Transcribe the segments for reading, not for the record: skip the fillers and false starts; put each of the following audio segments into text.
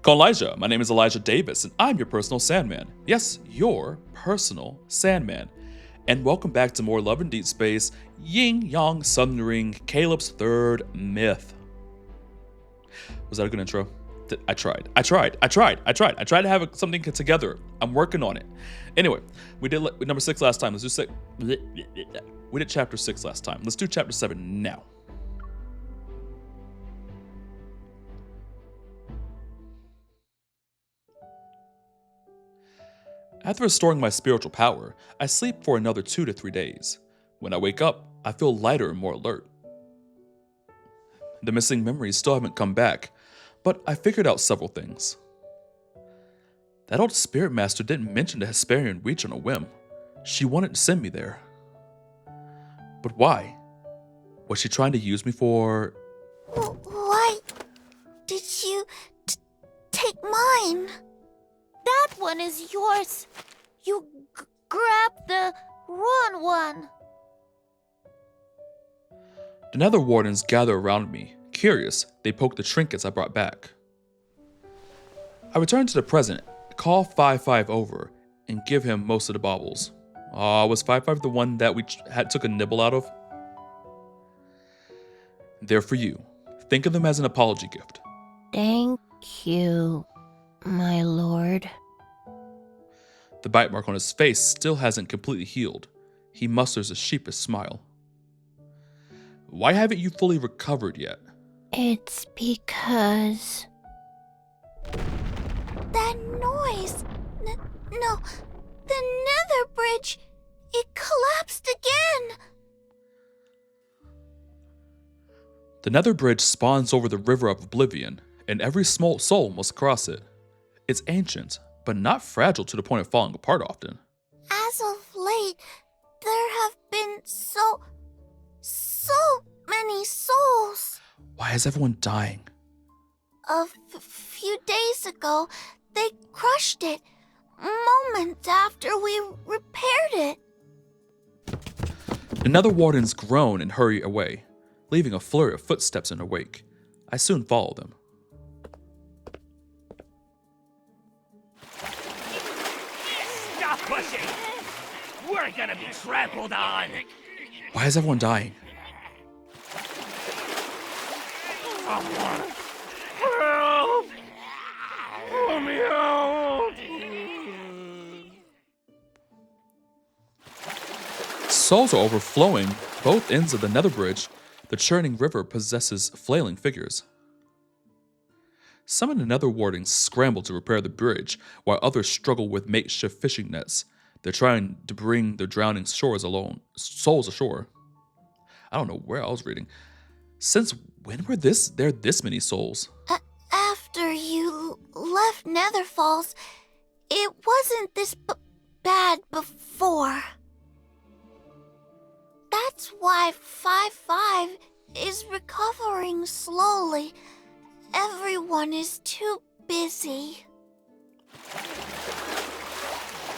Call Elijah. My name is Elijah Davis, and I'm your personal Sandman. Yes, your personal Sandman. And welcome back to more Love in Deep Space, Yin Yang Sundering, Caleb's third myth. Was that a good intro? I tried to have something together. I'm working on it. Anyway, we did number 6 last time. Let's do 6. We did chapter 6 last time. Let's do chapter 7 now. After restoring my spiritual power, I sleep for another 2 to 3 days. When I wake up, I feel lighter and more alert. The missing memories still haven't come back, but I figured out several things. That old spirit master didn't mention the Hesperian Reach on a whim. She wanted to send me there. But why? Was she trying to use me for... Why did you take mine? That one is yours. You grabbed the wrong one. The Nether Wardens gather around me. Curious, they poke the trinkets I brought back. I return to the present, call 5-5 over, and give him most of the baubles. Was 5-5 the one that we took a nibble out of? They're for you. Think of them as an apology gift. Thank you, my lord. The bite mark on his face still hasn't completely healed. He musters a sheepish smile. Why haven't you fully recovered yet? It's because... That noise! No, the nether bridge! It collapsed again! The nether bridge spawns over the river of oblivion, and every small soul must cross it. It's ancient, but not fragile to the point of falling apart often. As of late, there have been so many souls. Why is everyone dying? A few days ago, they crushed it, moments after we repaired it. The Nether Wardens groan and hurry away, leaving a flurry of footsteps in their wake. I soon follow them. Stop pushing! We're gonna be trampled on! Why is everyone dying? Help! Let me out! Souls are overflowing both ends of the Nether Bridge. The churning river possesses flailing figures. Some of the Nether Wardens scramble to repair the bridge, while others struggle with makeshift fishing nets. They're trying to bring their drowning souls ashore. I don't know where I was reading. Since when were there this many souls? After you left Nether Falls, it wasn't this bad before. That's why 5-5 is recovering slowly. Everyone is too busy.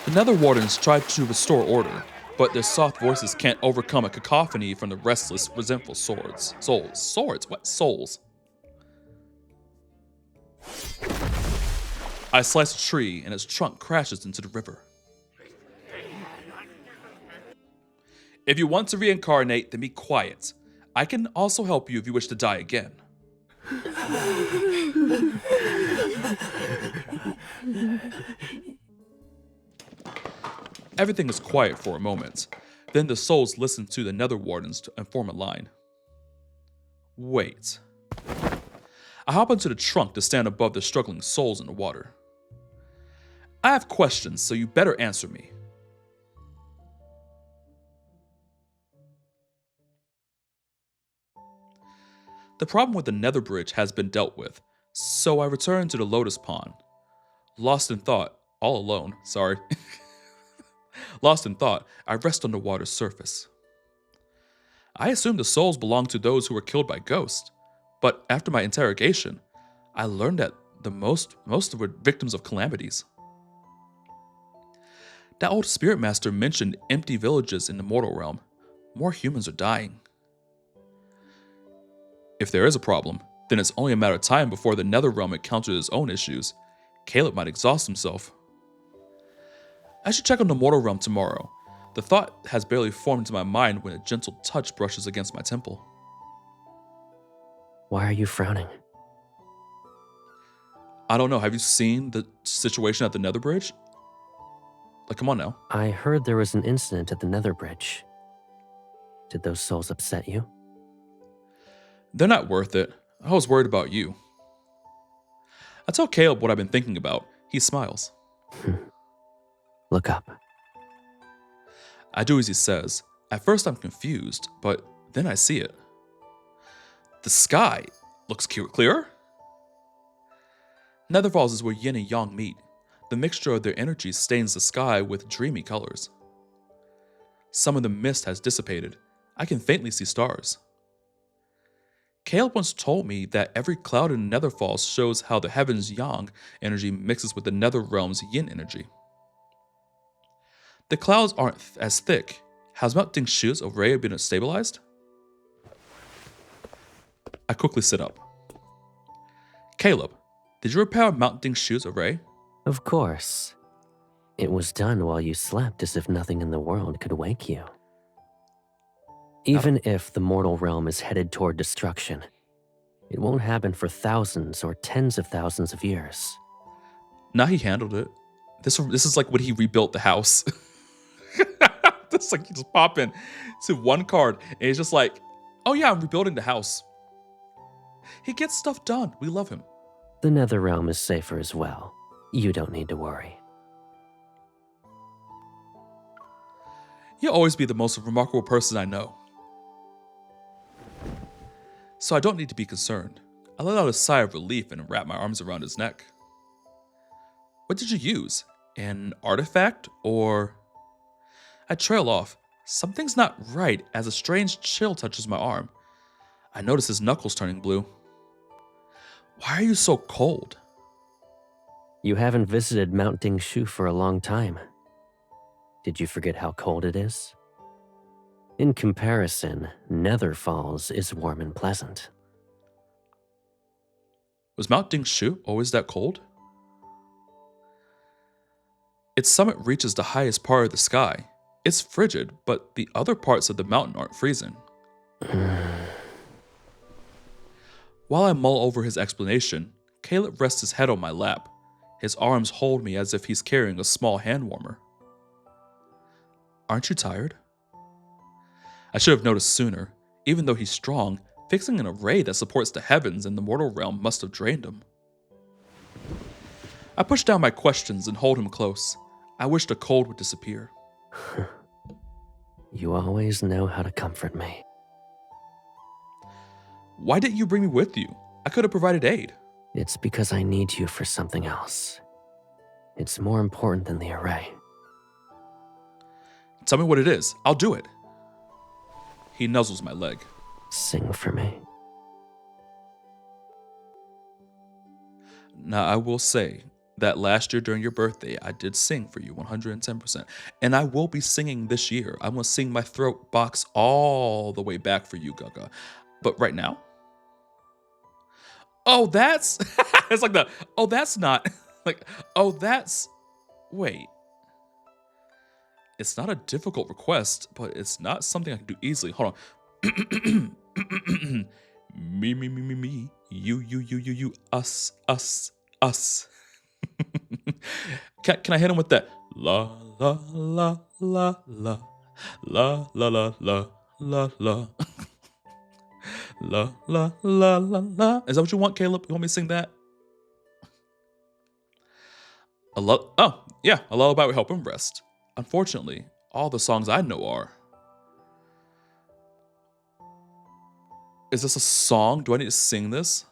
The Nether Wardens try to restore order, but their soft voices can't overcome a cacophony from the restless, resentful souls. Swords? What? Souls. I slice a tree and its trunk crashes into the river. If you want to reincarnate, then be quiet. I can also help you if you wish to die again. Everything is quiet for a moment. Then the souls listen to the Nether Wardens and form a line. Wait. I hop into the trunk to stand above the struggling souls in the water. I have questions, so you better answer me. The problem with the Nether Bridge has been dealt with, so I return to the Lotus Pond. Lost in thought, all alone, sorry. Lost in thought, I rest on the water's surface. I assumed the souls belonged to those who were killed by ghosts, but after my interrogation, I learned that most of them were victims of calamities. That old spirit master mentioned empty villages in the mortal realm. More humans are dying. If there is a problem, then it's only a matter of time before the nether realm encounters its own issues. Caleb might exhaust himself. I should check on the mortal realm tomorrow. The thought has barely formed into my mind when a gentle touch brushes against my temple. Why are you frowning? I don't know. Have you seen the situation at the nether bridge? Like, come on now. I heard there was an incident at the nether bridge. Did those souls upset you? They're not worth it. I was worried about you. I tell Caleb what I've been thinking about. He smiles. Look up. I do as he says. At first I'm confused, but then I see it. The sky looks clearer. Nether Falls is where yin and yang meet. The mixture of their energies stains the sky with dreamy colors. Some of the mist has dissipated. I can faintly see stars. Caleb once told me that every cloud in Nether Falls shows how the heaven's yang energy mixes with the nether realm's yin energy. The clouds aren't as thick. Has Mount Dingshu's array been stabilized? I quickly sit up. Caleb, did you repair Mount Dingshu's array? Of course. It was done while you slept as if nothing in the world could wake you. Even if the mortal realm is headed toward destruction, it won't happen for thousands or tens of thousands of years. Now he handled it. This is like when he rebuilt the house. It's like you just pop in to one card and he's just like, oh yeah, I'm rebuilding the house. He gets stuff done. We love him. The nether realm is safer as well. You don't need to worry. You'll always be the most remarkable person I know. So I don't need to be concerned. I let out a sigh of relief and wrapped my arms around his neck. What did you use? An artifact or... I trail off. Something's not right as a strange chill touches my arm. I notice his knuckles turning blue. Why are you so cold? You haven't visited Mount Dingshu for a long time. Did you forget how cold it is? In comparison, Nether Falls is warm and pleasant. Was Mount Dingshu always that cold? Its summit reaches the highest part of the sky. It's frigid, but the other parts of the mountain aren't freezing. While I mull over his explanation, Caleb rests his head on my lap. His arms hold me as if he's carrying a small hand warmer. Aren't you tired? I should have noticed sooner. Even though he's strong, fixing an array that supports the heavens and the mortal realm must have drained him. I push down my questions and hold him close. I wish the cold would disappear. You always know how to comfort me. Why didn't you bring me with you? I could have provided aid. It's because I need you for something else. It's more important than the array. Tell me what it is. I'll do it. He nuzzles my leg. Sing for me. Now, I will say that last year during your birthday, I did sing for you 110%. And I will be singing this year. I'm going to sing my throat box all the way back for you, Gaga. But right now? Oh, that's... it's like the... Oh, that's not... like, oh, that's... Wait. It's not a difficult request, but it's not something I can do easily. Hold on. Me. You. Us. Can I hit him with that? La la la la la la la la la la la la la la la. Is that what you want, Caleb? You want me to sing that? A lullaby will help him rest. Unfortunately, all the songs I know are. Is this a song? Do I need to sing this?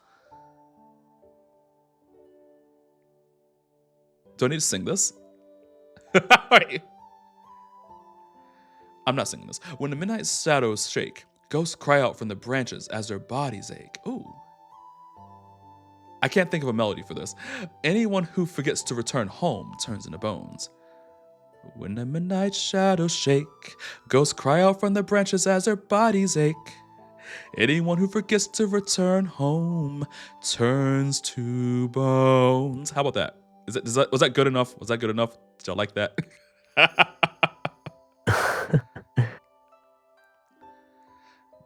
Do I need to sing this? Wait. I'm not singing this. When the midnight shadows shake, ghosts cry out from the branches as their bodies ache. Ooh. I can't think of a melody for this. Anyone who forgets to return home turns into bones. When the midnight shadows shake, ghosts cry out from the branches as their bodies ache. Anyone who forgets to return home turns to bones. How about that? Was that good enough? Was that good enough? Did y'all like that?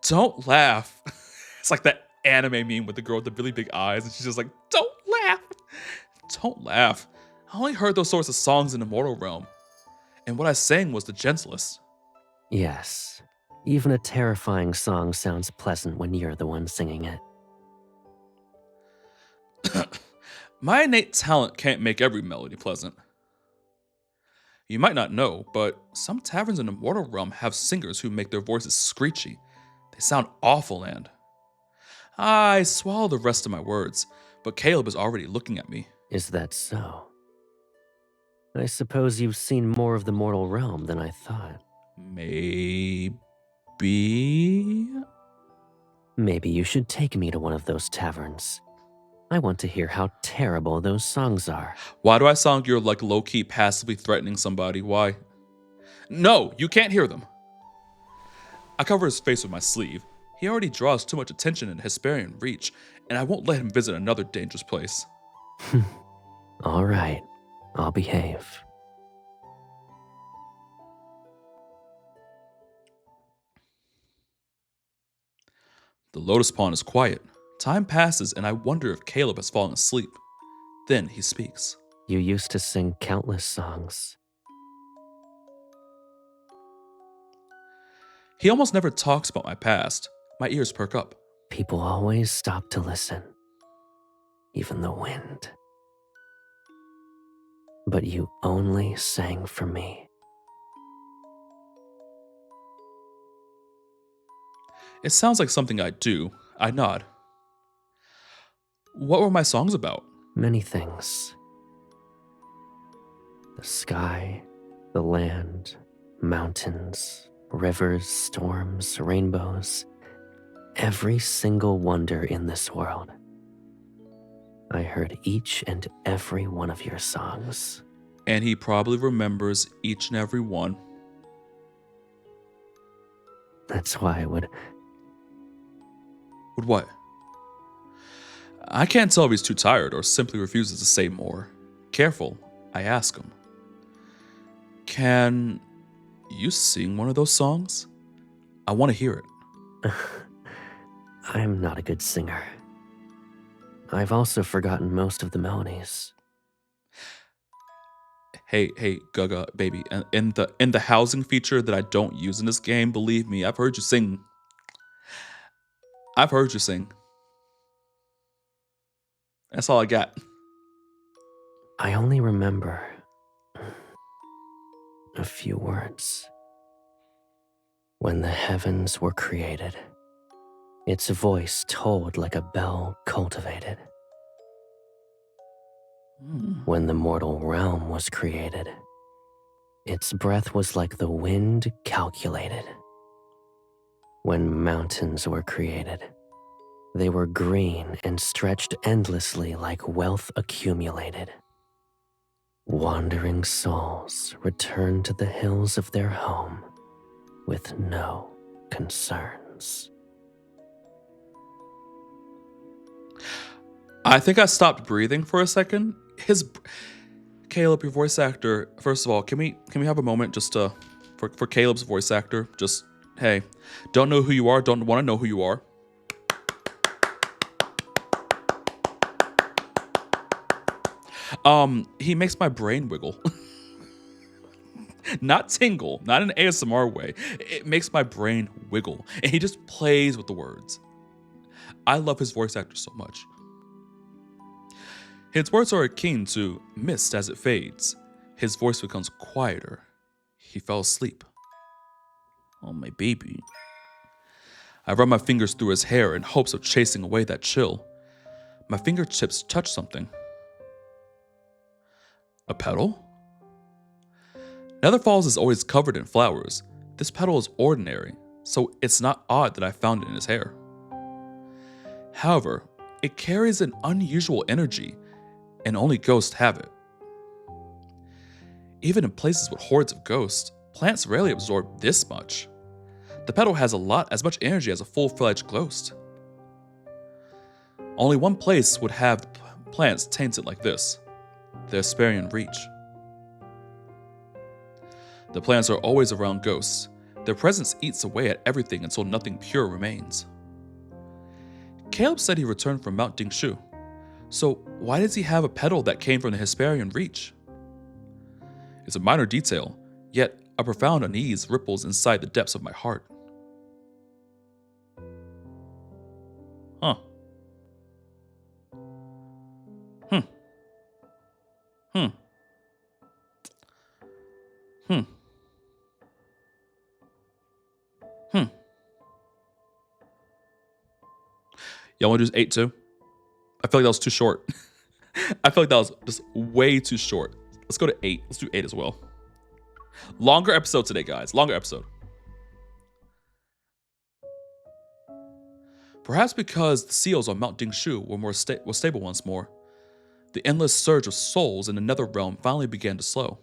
Don't laugh. It's like that anime meme with the girl with the really big eyes, and she's just like, don't laugh. Don't laugh. I only heard those sorts of songs in the mortal realm, and what I sang was the gentlest. Yes, even a terrifying song sounds pleasant when you're the one singing it. My innate talent can't make every melody pleasant. You might not know, but some taverns in the mortal realm have singers who make their voices screechy. They sound awful, and I swallow the rest of my words, but Caleb is already looking at me. Is that so? I suppose you've seen more of the mortal realm than I thought. Maybe? Maybe you should take me to one of those taverns. I want to hear how terrible those songs are. Why do I sound you're like low-key passively threatening somebody? Why? No, you can't hear them. I cover his face with my sleeve. He already draws too much attention in Hesperian reach, and I won't let him visit another dangerous place. All right, I'll behave. The lotus pond is quiet. Time passes, and I wonder if Caleb has fallen asleep. Then he speaks. You used to sing countless songs. He almost never talks about my past. My ears perk up. People always stop to listen. Even the wind. But you only sang for me. It sounds like something I do. I nod. What were my songs about? Many things. The sky, the land, mountains, rivers, storms, rainbows. Every single wonder in this world. I heard each and every one of your songs. And he probably remembers each and every one. That's why I would... Would what? I can't tell if he's too tired or simply refuses to say more. Careful, I ask him. Can you sing one of those songs? I want to hear it. I'm not a good singer. I've also forgotten most of the melodies. Hey, Gaga, baby. In the housing feature that I don't use in this game, believe me, I've heard you sing. I've heard you sing. That's all I got. I only remember a few words. When the heavens were created, its voice tolled like a bell cultivated. When the mortal realm was created, its breath was like the wind calculated. When mountains were created, they were green and stretched endlessly like wealth accumulated. Wandering souls returned to the hills of their home with no concerns. I think I stopped breathing for a second. Caleb, your voice actor. First of all, can we have a moment just for Caleb's voice actor? Just hey, don't know who you are, don't want to know who you are. He makes my brain wiggle. Not tingle, not in an ASMR way. It makes my brain wiggle, and he just plays with the words. I love his voice actor so much. His words are akin to mist as it fades. His voice becomes quieter. He fell asleep. Oh, my baby. I run my fingers through his hair in hopes of chasing away that chill. My fingertips touch something. A petal? Nether Falls is always covered in flowers. This petal is ordinary, so it's not odd that I found it in his hair. However, it carries an unusual energy, and only ghosts have it. Even in places with hordes of ghosts, plants rarely absorb this much. The petal has as much energy as a full-fledged ghost. Only one place would have plants tainted like this, the Hesperian Reach. The plants are always around ghosts. Their presence eats away at everything until nothing pure remains. Caleb said he returned from Mount Dingshu, so why does he have a petal that came from the Hesperian Reach? It's a minor detail, yet a profound unease ripples inside the depths of my heart. Huh. Y'all want to do 8 too? I feel like that was too short. I feel like that was just way too short. Let's go to 8. Let's do 8 as well. Longer episode today, guys. Longer episode. Perhaps because the seals on Mount Dingshu were stable once more, the endless surge of souls in the nether realm finally began to slow.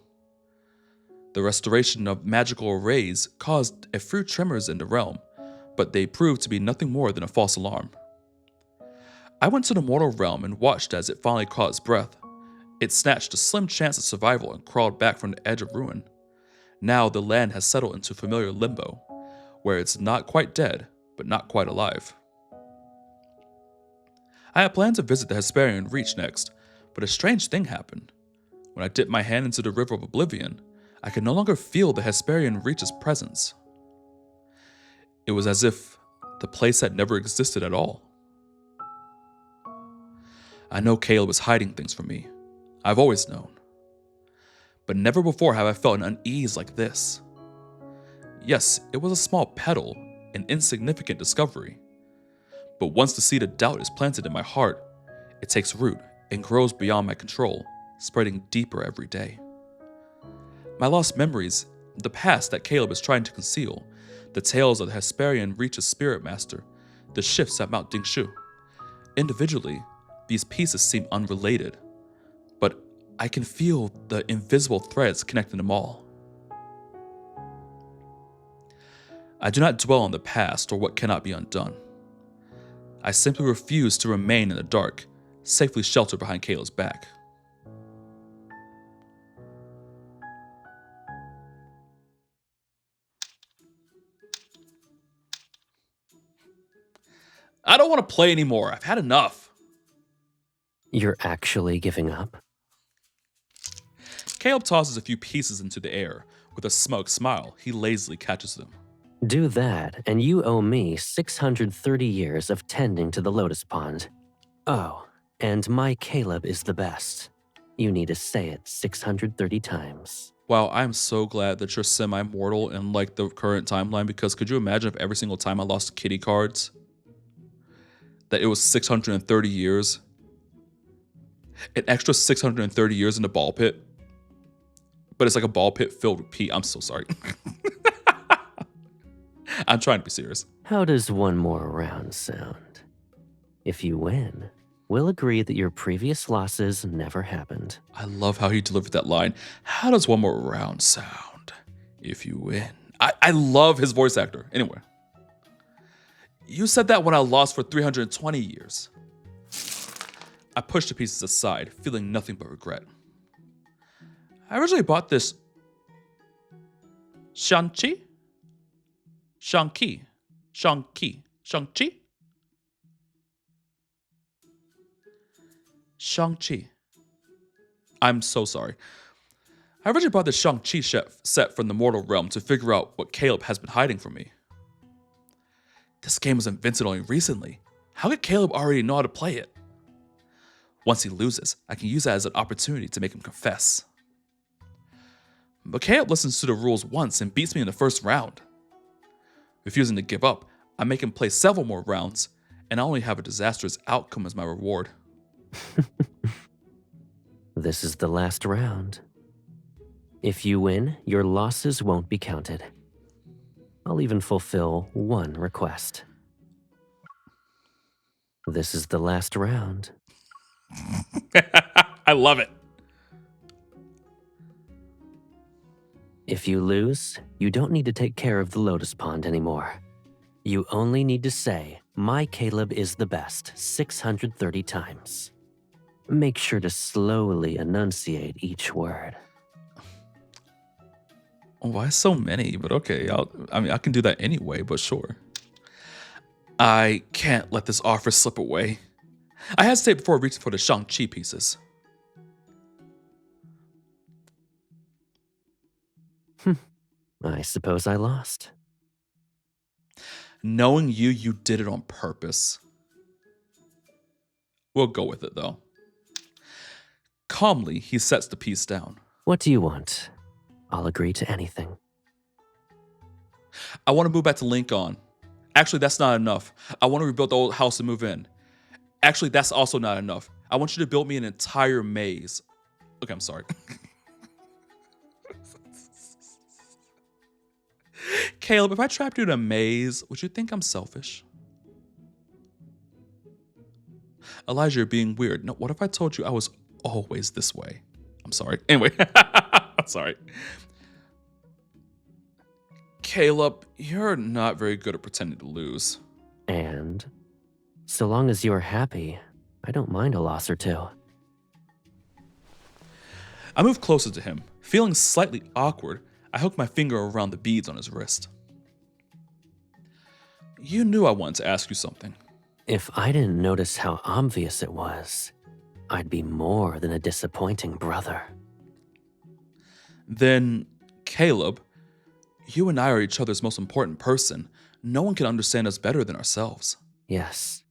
The restoration of magical arrays caused a few tremors in the realm, but they proved to be nothing more than a false alarm. I went to the mortal realm and watched as it finally caught its breath. It snatched a slim chance of survival and crawled back from the edge of ruin. Now the land has settled into familiar limbo, where it's not quite dead, but not quite alive. I had planned to visit the Hesperian Reach next, but a strange thing happened. When I dipped my hand into the River of Oblivion, I could no longer feel the Hesperian Reach's presence. It was as if the place had never existed at all. I know Caleb was hiding things from me. I've always known. But never before have I felt an unease like this. Yes, it was a small petal, an insignificant discovery. But once the seed of doubt is planted in my heart, it takes root and grows beyond my control, spreading deeper every day. My lost memories, the past that Caleb is trying to conceal, the tales of the Hesperian Reach's spirit master, the shifts at Mount Dingshu. Individually, these pieces seem unrelated, but I can feel the invisible threads connecting them all. I do not dwell on the past or what cannot be undone. I simply refuse to remain in the dark, safely sheltered behind Caleb's back. I don't want to play anymore. I've had enough. You're actually giving up? Caleb tosses a few pieces into the air. With a smug smile, he lazily catches them. Do that, and you owe me 630 years of tending to the lotus pond. Oh, and my Caleb is the best. You need to say it 630 times. Wow, I'm so glad that you're semi-mortal in like the current timeline, because could you imagine if every single time I lost kitty cards, that it was 630 years? An extra 630 years in the ball pit? But it's like a ball pit filled with pee. I'm so sorry. I'm trying to be serious. How does one more round sound? If you win, we'll agree that your previous losses never happened. I love how he delivered that line. How does one more round sound if you win? I love his voice actor. Anyway. You said that when I lost for 320 years. I pushed the pieces aside, feeling nothing but regret. I originally bought this Shang-Chi? Shang-Chi? Shang-Chi? Shang-Chi? Shang-Chi. I'm so sorry. I originally bought the Shang-Chi set from the mortal realm to figure out what Caleb has been hiding from me. This game was invented only recently. How could Caleb already know how to play it? Once he loses, I can use that as an opportunity to make him confess. But Caleb listens to the rules once and beats me in the first round. Refusing to give up, I make him play several more rounds, and I only have a disastrous outcome as my reward. This is the last round. If you win, your losses won't be counted. I'll even fulfill one request. This is the last round. I love it. If you lose, you don't need to take care of the lotus pond anymore. You only need to say, my Caleb is the best 630 times. Make sure to slowly enunciate each word. Why so many? But okay, I can do that anyway, but sure. I can't let this offer slip away. I hesitate before reaching for the Shang-Chi pieces. I suppose I lost. Knowing you did it on purpose. We'll go with it, though. Calmly, he sets the piece down. What do you want? I'll agree to anything. I want to move back to Lincoln. Actually, that's not enough. I want to rebuild the old house and move in. Actually, that's also not enough. I want you to build me an entire maze. Okay, I'm sorry. Caleb, if I trapped you in a maze, would you think I'm selfish? Elijah, you're being weird. No, what if I told you I was always this way? I'm sorry. Anyway, I'm sorry. Caleb, you're not very good at pretending to lose. And so long as you're happy, I don't mind a loss or two. I move closer to him. Feeling slightly awkward, I hook my finger around the beads on his wrist. You knew I wanted to ask you something. If I didn't notice how obvious it was, I'd be more than a disappointing brother. Then, Caleb, you and I are each other's most important person. No one can understand us better than ourselves. Yes.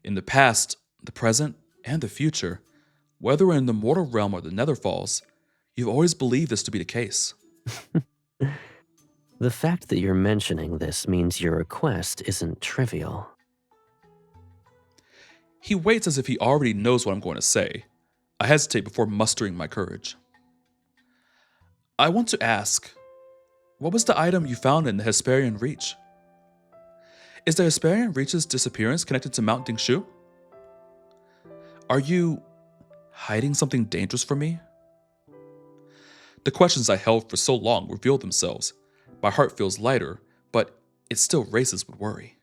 In the past, the present, and the future, whether we're in the mortal realm or the nether falls, you've always believed this to be the case. The fact that you're mentioning this means your request isn't trivial. He waits as if he already knows what I'm going to say. I hesitate before mustering my courage. I want to ask, what was the item you found in the Hesperian Reach? Is the Hesperian Reach's disappearance connected to Mount Dingshu? Are you hiding something dangerous from me? The questions I held for so long reveal themselves. My heart feels lighter, but it still races with worry.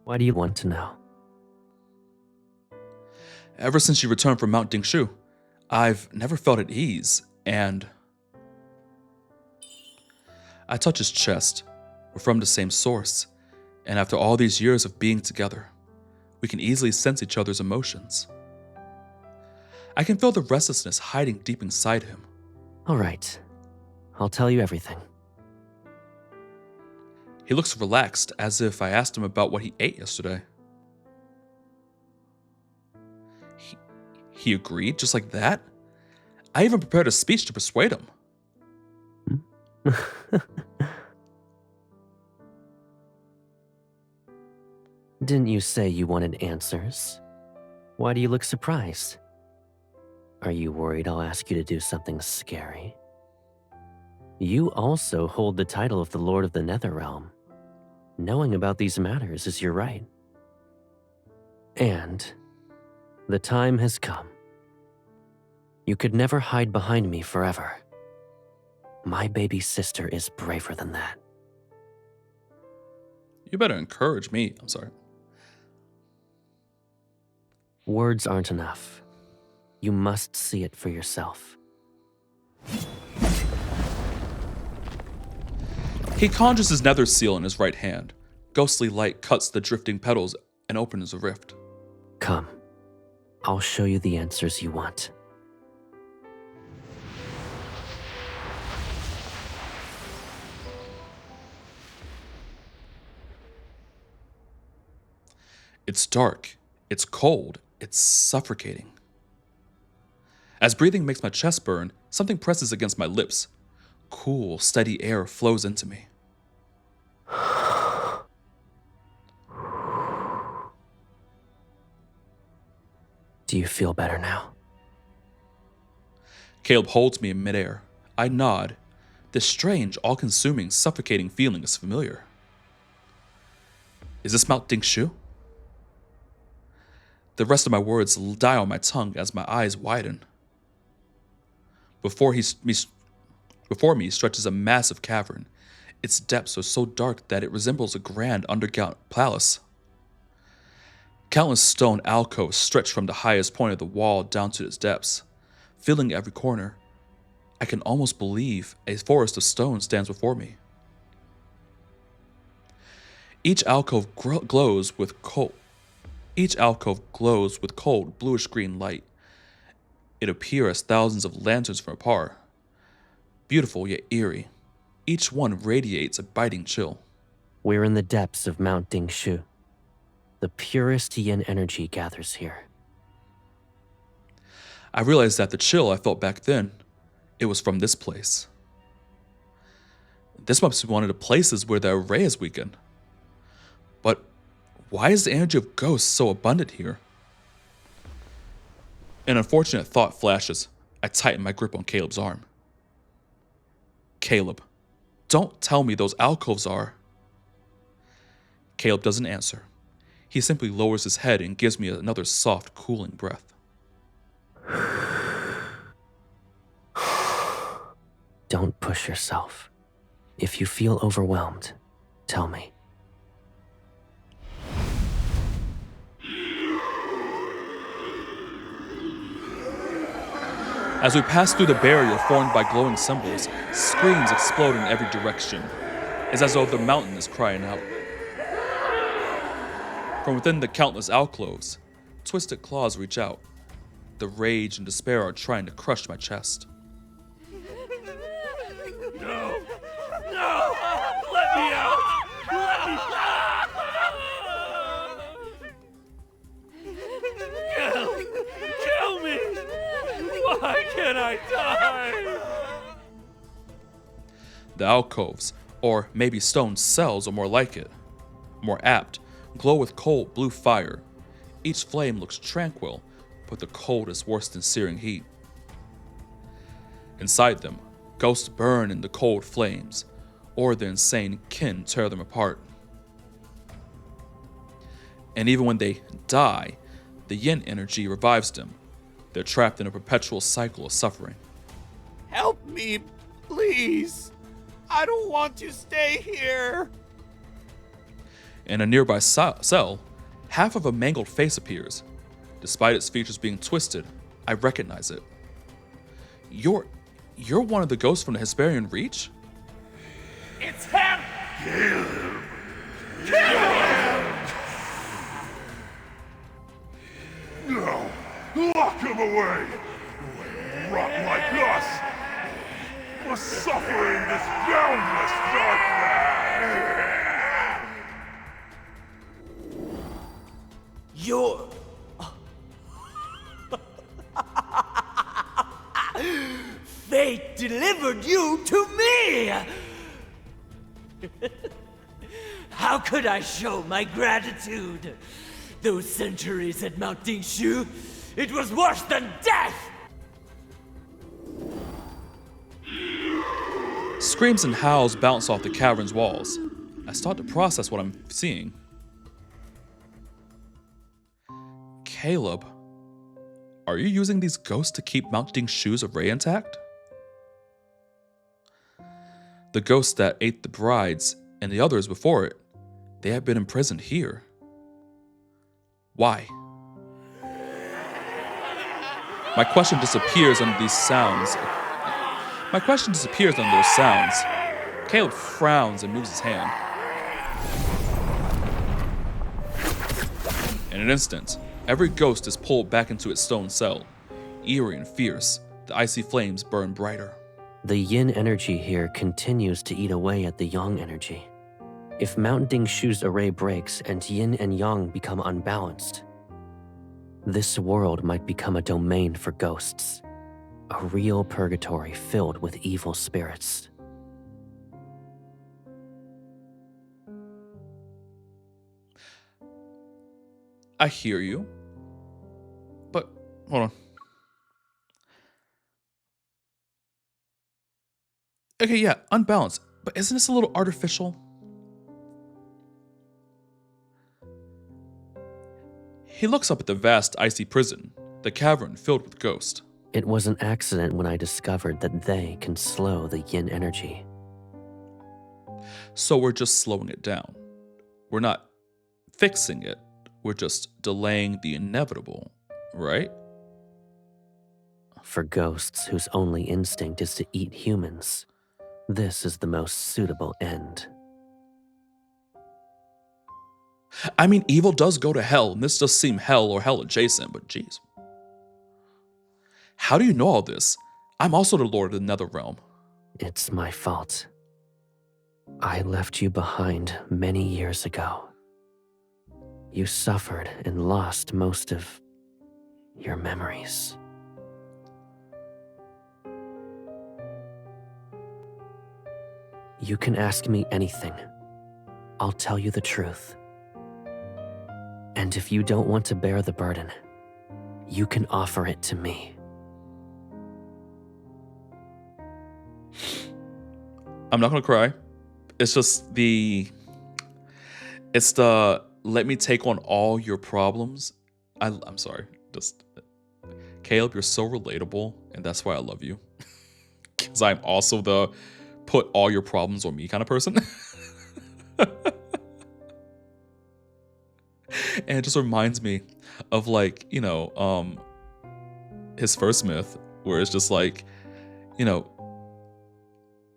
Why do you want to know? Ever since you returned from Mount Dingshu, I've never felt at ease, and I touch his chest. We're from the same source, and after all these years of being together, we can easily sense each other's emotions. I can feel the restlessness hiding deep inside him. All right. I'll tell you everything. He looks relaxed, as if I asked him about what he ate yesterday. He agreed, just like that? I even prepared a speech to persuade him. Didn't you say you wanted answers? Why do you look surprised? Are you worried I'll ask you to do something scary? You also hold the title of the Lord of the Netherrealm. Knowing about these matters is your right. And the time has come. You could never hide behind me forever. My baby sister is braver than that. You better encourage me. I'm sorry. Words aren't enough. You must see it for yourself. He conjures his nether seal in his right hand. Ghostly light cuts the drifting petals and opens a rift. Come. I'll show you the answers you want. It's dark, it's cold, it's suffocating. As breathing makes my chest burn, something presses against my lips. Cool, steady air flows into me. Do you feel better now? Caleb holds me in midair. I nod. This strange, all-consuming, suffocating feeling is familiar. Is this Mount Dingshu? The rest of my words die on my tongue as my eyes widen. Before Before me stretches a massive cavern. Its depths are so dark that it resembles a grand underground palace. Countless stone alcoves stretch from the highest point of the wall down to its depths, filling every corner. I can almost believe a forest of stone stands before me. Each alcove glows with cold bluish-green light. It appears as thousands of lanterns from afar, beautiful yet eerie. Each one radiates a biting chill. We're in the depths of Mount Dingshu. The purest yin energy gathers here. I realized that the chill I felt back then, it was from this place. This must be one of the places where the array is weakened. But why is the energy of ghosts so abundant here? An unfortunate thought flashes. I tighten my grip on Caleb's arm. Caleb, don't tell me those alcoves are... Caleb doesn't answer. He simply lowers his head and gives me another soft, cooling breath. Don't push yourself. If you feel overwhelmed, tell me. As we pass through the barrier formed by glowing symbols, screams explode in every direction. It's as though the mountain is crying out. From within the countless alcoves, twisted claws reach out. The rage and despair are trying to crush my chest. No! No! Let me out! Let me out! Kill me! Why can't I die? The alcoves, or maybe stone cells are more like it, more apt, glow with cold blue fire. Each flame looks tranquil, but the cold is worse than searing heat. Inside them, ghosts burn in the cold flames, or their insane kin tear them apart. And even when they die, the yin energy revives them. They're trapped in a perpetual cycle of suffering. Help me, please! I don't want to stay here! In a nearby cell, half of a mangled face appears. Despite its features being twisted, I recognize it. You're one of the ghosts from the Hesperian Reach? It's him! Kill him! No! Lock him away! Rot like us! Must suffer in this boundless darkness! You're... Fate delivered you to me! How could I show my gratitude? Those centuries at Mount Dingshu, it was worse than death! Screams and howls bounce off the cavern's walls. I start to process what I'm seeing. Caleb, are you using these ghosts to keep Mount Dingshu's array intact? The ghosts that ate the brides and the others before it, they have been imprisoned here. Why? My question disappears under these sounds. Caleb frowns and moves his hand. In an instant, every ghost is pulled back into its stone cell. Eerie and fierce, the icy flames burn brighter. The yin energy here continues to eat away at the yang energy. If Mount Dingshu's array breaks and yin and yang become unbalanced, this world might become a domain for ghosts, a real purgatory filled with evil spirits. I hear you. But, hold on. Okay, yeah, unbalanced. But isn't this a little artificial? He looks up at the vast, icy prison, the cavern filled with ghosts. It was an accident when I discovered that they can slow the yin energy. So we're just slowing it down. We're not fixing it. We're just delaying the inevitable, right? For ghosts whose only instinct is to eat humans, this is the most suitable end. I mean, evil does go to hell, and this does seem hell or hell adjacent, but geez. How do you know all this? I'm also the Lord of the Nether Realm. It's my fault. I left you behind many years ago. You suffered and lost most of your memories. You can ask me anything. I'll tell you the truth. And if you don't want to bear the burden, you can offer it to me. I'm not gonna cry. It's just the let me take on all your problems. I'm sorry. Just Caleb, you're so relatable, and that's why I love you. Because I'm also the put all your problems on me kind of person. And it just reminds me of, like, you know, his first myth, where it's just like, you know,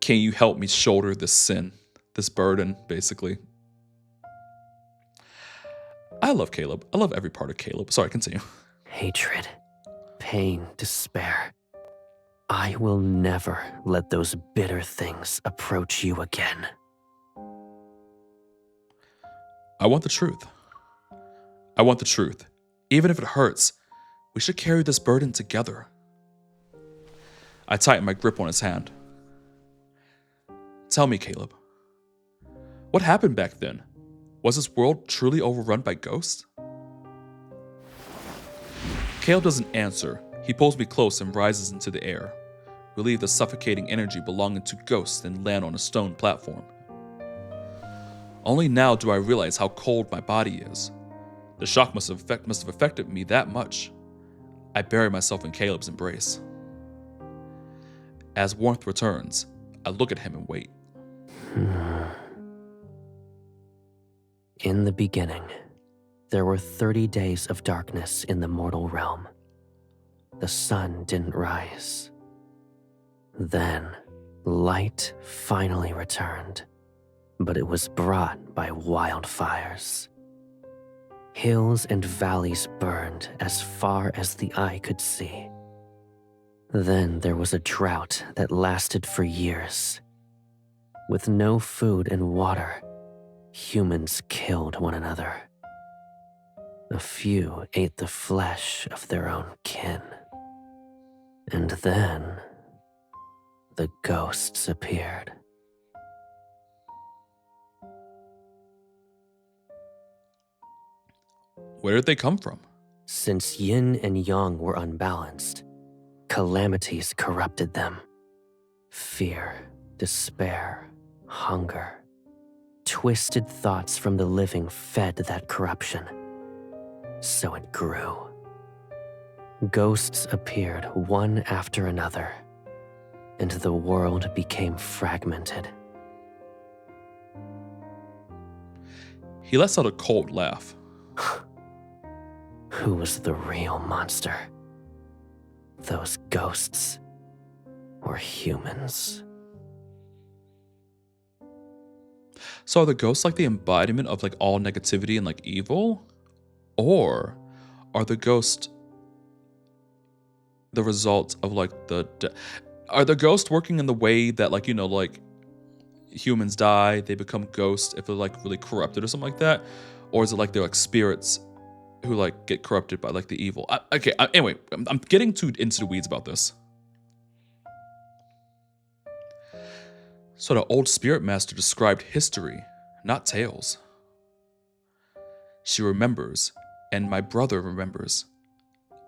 can you help me shoulder this sin, this burden, basically. I love Caleb. I love every part of Caleb. Sorry, continue. Hatred, pain, despair. I will never let those bitter things approach you again. I want the truth. I want the truth. Even if it hurts, we should carry this burden together. I tighten my grip on his hand. Tell me, Caleb, what happened back then? Was this world truly overrun by ghosts? Caleb doesn't answer. He pulls me close and rises into the air. We leave the suffocating energy belonging to ghosts and land on a stone platform. Only now do I realize how cold my body is. The shock must have affected me that much. I bury myself in Caleb's embrace. As warmth returns, I look at him and wait. In the beginning, there were 30 days of darkness in the mortal realm. The sun didn't rise. Then, light finally returned, but it was brought by wildfires. Hills and valleys burned as far as the eye could see. Then there was a drought that lasted for years. With no food and water, humans killed one another. A few ate the flesh of their own kin. And then, the ghosts appeared. Where did they come from? Since yin and yang were unbalanced, calamities corrupted them. Fear, despair, hunger. Twisted thoughts from the living fed that corruption. So it grew. Ghosts appeared one after another, and the world became fragmented. He lets out a cold laugh. Who was the real monster? Those ghosts or humans? So are the ghosts like the embodiment of like all negativity and like evil? Or are the ghosts the result of like are the ghosts working in the way that, like, you know, like humans die, they become ghosts if they're like really corrupted or something like that? Or is it like they're like spirits who like get corrupted by like the evil? Anyway, I'm getting too into the weeds about this. So the old spirit master described history, not tales. She remembers, and my brother remembers.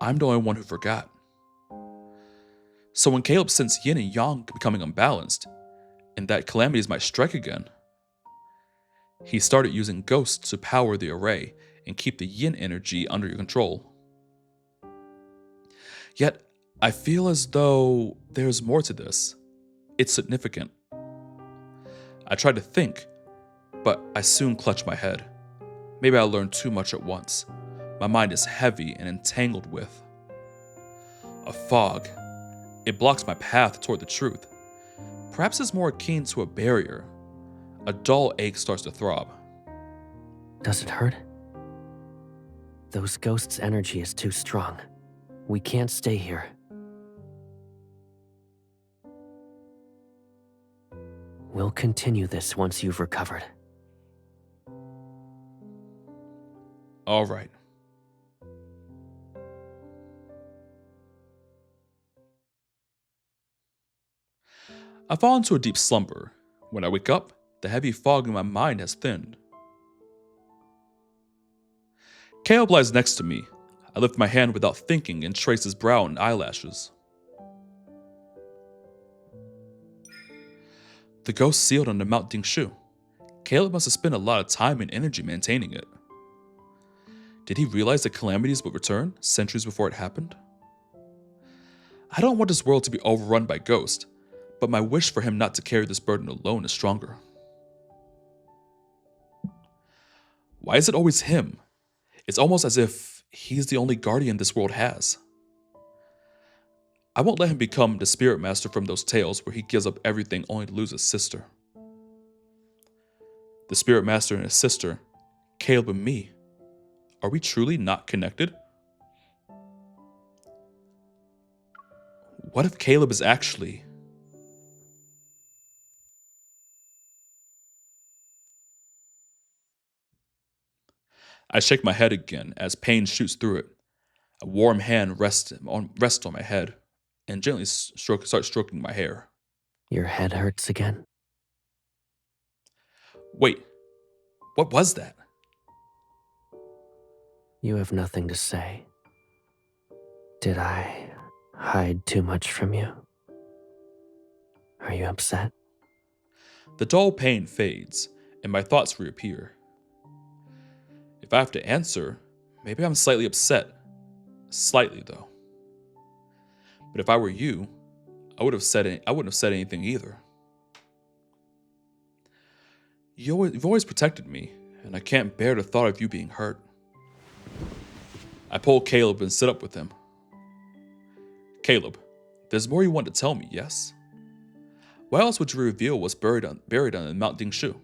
I'm the only one who forgot. So when Caleb sensed yin and yang becoming unbalanced, and that calamities might strike again, he started using ghosts to power the array and keep the yin energy under your control. Yet, I feel as though there's more to this. It's significant. I tried to think, but I soon clutched my head. Maybe I learned too much at once. My mind is heavy and entangled with a fog. It blocks my path toward the truth. Perhaps it's more akin to a barrier. A dull ache starts to throb. Does it hurt? Those ghosts' energy is too strong. We can't stay here. We'll continue this once you've recovered. All right. I fall into a deep slumber. When I wake up, the heavy fog in my mind has thinned. Caleb lies next to me. I lift my hand without thinking and trace his brow and eyelashes. The ghost sealed on the Mount Dingshu. Caleb must have spent a lot of time and energy maintaining it. Did he realize that calamities would return centuries before it happened? I don't want this world to be overrun by ghosts, but my wish for him not to carry this burden alone is stronger. Why is it always him? It's almost as if he's the only guardian this world has. I won't let him become the spirit master from those tales where he gives up everything only to lose his sister. The spirit master and his sister, Caleb and me, are we truly not connected? What if Caleb is actually... I shake my head again as pain shoots through it. A warm hand rests on my head and gently starts stroking my hair. Your head hurts again? Wait, what was that? You have nothing to say. Did I hide too much from you? Are you upset? The dull pain fades, and my thoughts reappear. If I have to answer, maybe I'm slightly upset. Slightly, though. But if I were you, I wouldn't have said anything either. You've always protected me, and I can't bear the thought of you being hurt. I pull Caleb and sit up with him. Caleb, there's more you want to tell me, yes? Why else would you reveal what's buried on Mount Dingshu?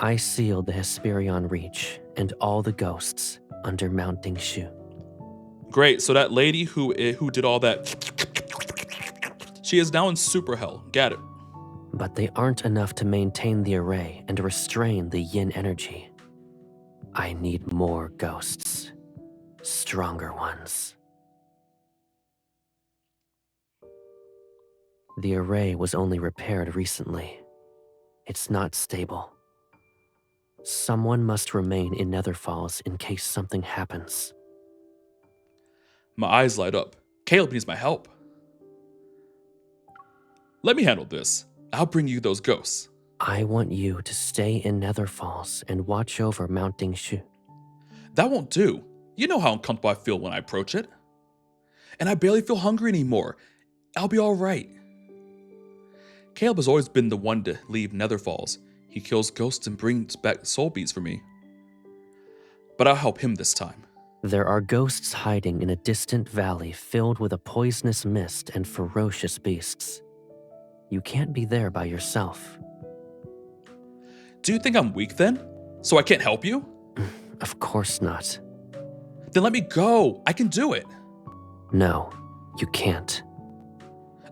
I sealed the Hesperion Reach and all the ghosts under Mount Dingshu. Great, so that lady who did all that, she is now in super hell. Got it. But they aren't enough to maintain the array and restrain the yin energy. I need more ghosts. Stronger ones. The array was only repaired recently. It's not stable. Someone must remain in Nether Falls in case something happens. My eyes light up. Caleb needs my help. Let me handle this. I'll bring you those ghosts. I want you to stay in Nether Falls and watch over Mount Dingshu. That won't do. You know how uncomfortable I feel when I approach it. And I barely feel hungry anymore. I'll be all right. Caleb has always been the one to leave Nether Falls. He kills ghosts and brings back soul beads for me. But I'll help him this time. There are ghosts hiding in a distant valley filled with a poisonous mist and ferocious beasts. You can't be there by yourself. Do you think I'm weak then? So I can't help you? Of course not. Then let me go. I can do it. No, you can't.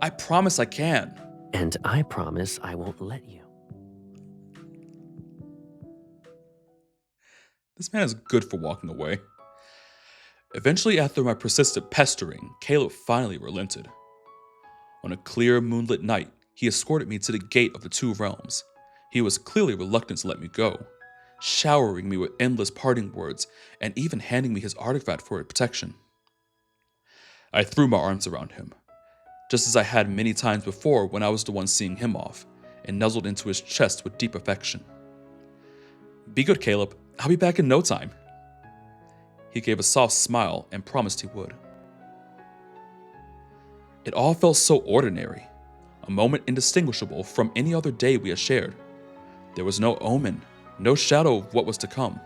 I promise I can. And I promise I won't let you. This man is good for walking away. Eventually, after my persistent pestering, Caleb finally relented. On a clear moonlit night, he escorted me to the gate of the two realms. He was clearly reluctant to let me go, showering me with endless parting words and even handing me his artifact for protection. I threw my arms around him, just as I had many times before when I was the one seeing him off, and nuzzled into his chest with deep affection. Be good, Caleb. I'll be back in no time. He gave a soft smile and promised he would. It all felt so ordinary, a moment indistinguishable from any other day we had shared. There was no omen, no shadow of what was to come.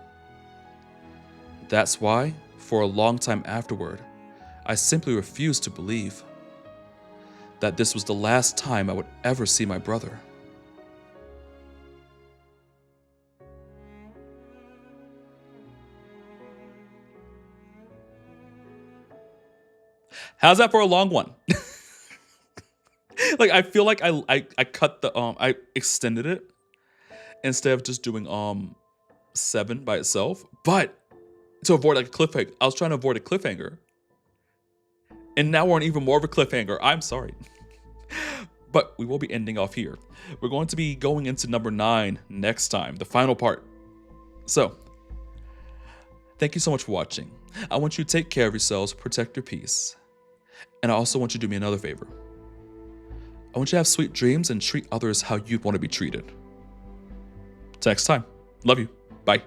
That's why, for a long time afterward, I simply refused to believe that this was the last time I would ever see my brother. How's that for a long one? Like, I feel like I cut the I extended it instead of just doing 7 by itself, but to avoid like a cliffhanger. I was trying to avoid a cliffhanger. And now we're on even more of a cliffhanger. I'm sorry. But we will be ending off here. We're going to be going into number 9 next time, the final part. So, thank you so much for watching. I want you to take care of yourselves, protect your peace. And I also want you to do me another favor. I want you to have sweet dreams and treat others how you'd want to be treated. Till next time. Love you. Bye.